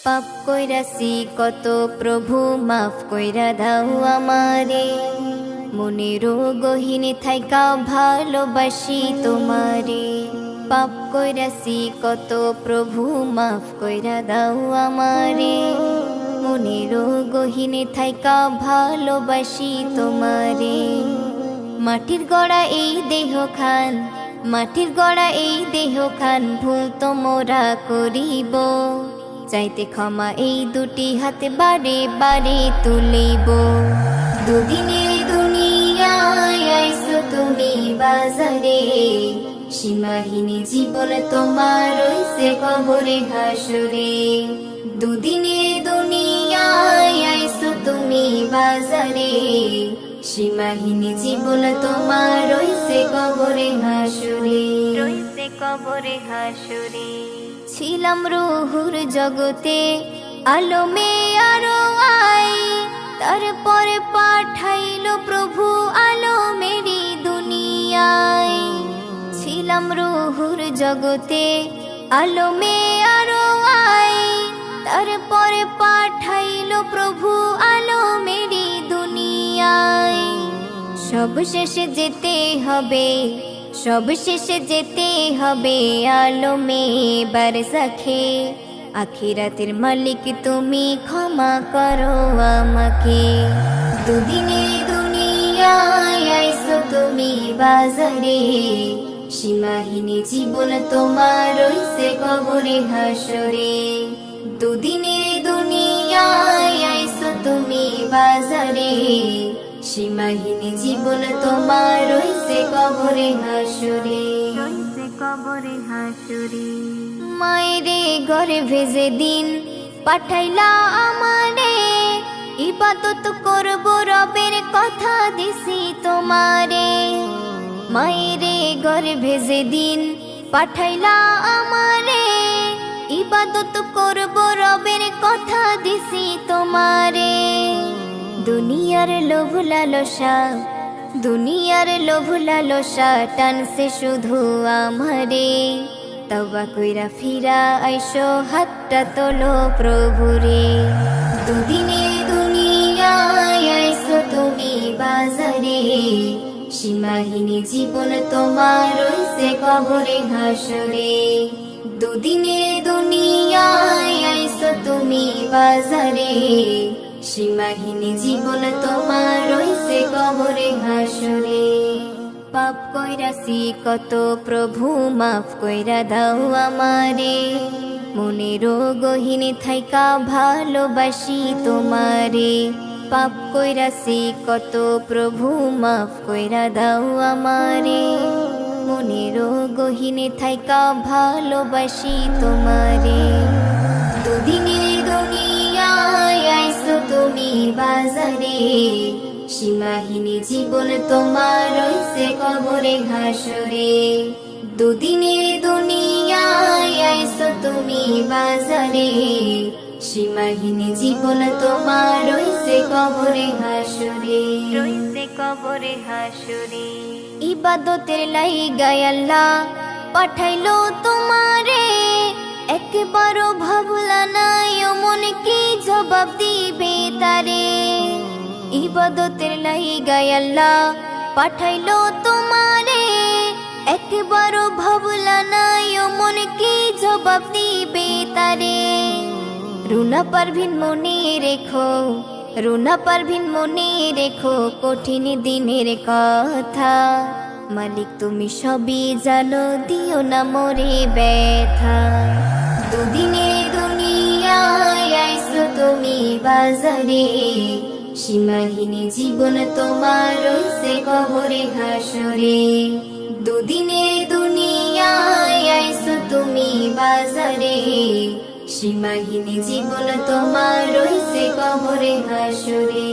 পাপ কইরাছি কত প্রভু মাফ কইরা দাও আমারে, মনেরও গহীনে থাইকা ভালোবাসি তোমারে। পাপ কইরাছি কত প্রভু মাফ কইরা দাও আমারে, মনেরও গহীনে থাইকা ভালোবাসি তোমারে। মাটির গড়া এই দেহ খান, মাটির গড়া এই দেহ খান, ভুল তো মোরা করিব, চাইতে ক্ষমা এই দুটি হাতে বারে বারে তুলিব। দুদিনের দুনিয়ায় আইছো তুমি বাজারে, সীমাহীন জীবন তোমার রইছে কবরে হাসরে। দুদিনের দুনিয়ায় আইছো তুমি বাজারে, সীমাহীন জীবন তোমার রইছে কবরে হাসরে, রইছে কবরে হাসরে। ছিলাম রুহুর জগতে আলমে আরো আই, তারপরে পাঠাইলো প্রভু আলমেরি দুনিয়ায়। ছিলাম রুহুর জগতে আলমে আরো আই, তারপরে পাঠাইলো প্রভু আলমেরি দুনিয়ায়। সব শেষে যেতে হবে, সব শেষে যেতে হবে আলমে বারজাখে। আখিরাতের মালিক তুমি ক্ষমা করো আমাকে। দুদিনের দুনিয়ায় আইছো তুমি বাজারে, সীমাহীন জীবন তোমার রইছে কবরে হাসরে। দুদিনের দুনিয়ায় আইছো তুমি বাজারে, সীমাহীন জীবন তোমার রইছে কবরে হাসরে, রইছে কবরে হাসরে। মায়েরে গর্ভে যেদিন পাঠাইলা আমারে, ইবাদত করব রবের কথা দিছি তোমারে। মায়েরে গর্ভে যেদিন পাঠাইলা আমারে, ইবাদত করব রবের কথা দিছি তোমারে। দুনিয়ার লোভ লালসা, দুনিয়ার লোভ লালসা টানছে শুধু আমারে। তওবা কইরা ফিরা আইসো হাতটা তোলো প্রভুরে। দুদিনের দুনিয়ায় আইসো তুমি বাজারে, সীমাহীন জীবন তোমার রইছে কবরে হাসরে। দুদিনের দুনিয়ায় আইসো তুমি বাজারে, সীমাহীন জীবন তোমার রইছে কবরে হাসরে। পাপ কইরাছি কত প্রভু মাফ কইরা দাও আমারে, মনেরও গহীনে থাইকা ভালোবাসি তোমারে। পাপ কইরাছি কত প্রভু মাফ কইরা দাও আমারে, মনেরও গহীনে থাইকা ভালোবাসি তোমারে। দুদিনের দুনিয়ায় আইছো তুমি বাজারে, সীমাহীন জীবন তোমার রইছে কবরে হাসরে। দুদিনের দুনিয়ায় আইছো তুমি বাজারে, সীমাহীন জীবন তোমার রইছে কবরে হাসরে, রইছে কবরে হাসরে। ইবাদতের লাইগায় আল্লাহ পাঠাইলো তোমারে, একবারও ভাবলা নাই মন কি জবাব দিবে তারে। ইবাদতের লাইগায় আল্লাহ পাঠাইলো তোমারে, একবারও ভাবলা নাই মন কি জবাব দিবে তারে। রুনা পারভিন মনে রেখো, রুনা পারভিন মনে রেখো কঠিন দিনের কথা। মালিক তুমি সবই জানো, দিও না মোরে ব্যথা। দুদিনের দুনিয়ায় আইছো তুমি বাজারে, সীমাহীন জীবন তোমার রইছে কবরে হাসরে। দুদিনের দুনিয়ায় আইছো তুমি বাজারে, সীমাহীন জীবন তোমার রইছে কবরে হাসরে।